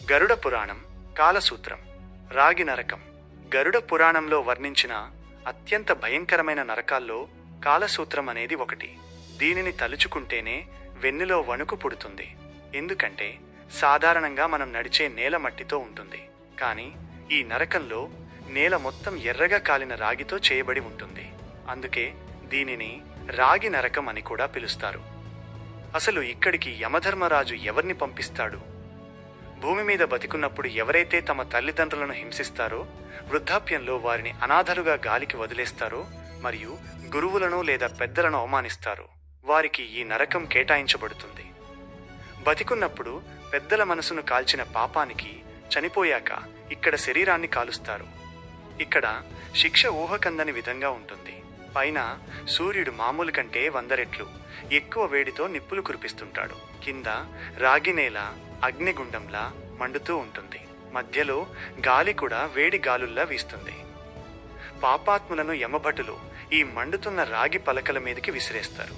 గరుడ పురాణం కాలసూత్రం రాగి నరకం. గరుడ పురాణంలో వర్ణించిన అత్యంత భయంకరమైన నరకాల్లో కాలసూత్రం అనేది ఒకటి. దీనిని తలుచుకుంటేనే వెన్నులో వణుకు పుడుతుంది. ఎందుకంటే సాధారణంగా మనం నడిచే నేల మట్టితో ఉంటుంది, కానీ ఈ నరకంలో నేల మొత్తం ఎర్రగా కాలిన రాగితో చేయబడి ఉంటుంది. అందుకే దీనిని రాగి నరకం అని కూడా పిలుస్తారు. అసలు ఇక్కడికి యమధర్మరాజు ఎవరిని పంపిస్తాడు? భూమి మీద బతికున్నప్పుడు ఎవరైతే తమ తల్లిదండ్రులను హింసిస్తారో, వృద్ధాప్యంలో వారిని అనాథలుగా గాలికి వదిలేస్తారో, మరియు గురువులను లేదా పెద్దలను అవమానిస్తారో వారికి ఈ నరకం కేటాయించబడుతుంది. బతికున్నప్పుడు పెద్దల మనసును కాల్చిన పాపానికి చనిపోయాక ఇక్కడ శరీరాన్ని కాలుస్తారు. ఇక్కడ శిక్ష ఊహకందని విధంగా ఉంటుంది. పైన సూర్యుడు మామూలు కంటే 100 రెట్లు ఎక్కువ వేడితో నిప్పులు కురిపిస్తుంటాడు. కింద రాగి నేల అగ్నిగుండంలా మండుతూ ఉంటుంది. మధ్యలో గాలి కూడా వేడి గాలుల్లా వీస్తుంది. పాపాత్ములను యమభటులు ఈ మండుతున్న రాగి పలకల మీదకి విసిరేస్తారు.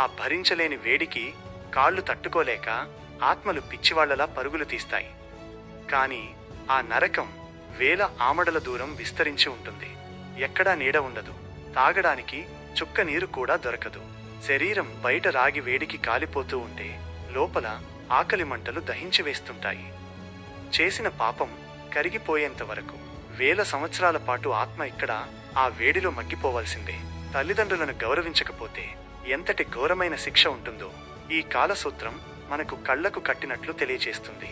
ఆ భరించలేని వేడికి కాళ్ళు తట్టుకోలేక ఆత్మలు పిచ్చివాళ్లలా పరుగులు తీస్తాయి. కానీ ఆ నరకం వేల ఆమడల దూరం విస్తరించి ఉంటుంది. ఎక్కడా నీడ ఉండదు, తాగడానికి చుక్క నీరు కూడా దొరకదు. శరీరం బయట రాగి వేడికి కాలిపోతూ ఉంటే లోపల ఆకలి మంటలు దహించి వేస్తుంటాయి. చేసిన పాపం కరిగిపోయేంత వరకు వేల సంవత్సరాల పాటు ఆత్మ ఇక్కడ ఆ వేడిలో మగ్గిపోవాల్సిందే. తల్లిదండ్రులను గౌరవించకపోతే ఎంతటి ఘోరమైన శిక్ష ఉంటుందో ఈ కాలసూత్రం మనకు కళ్లకు కట్టినట్లు తెలియచేస్తుంది.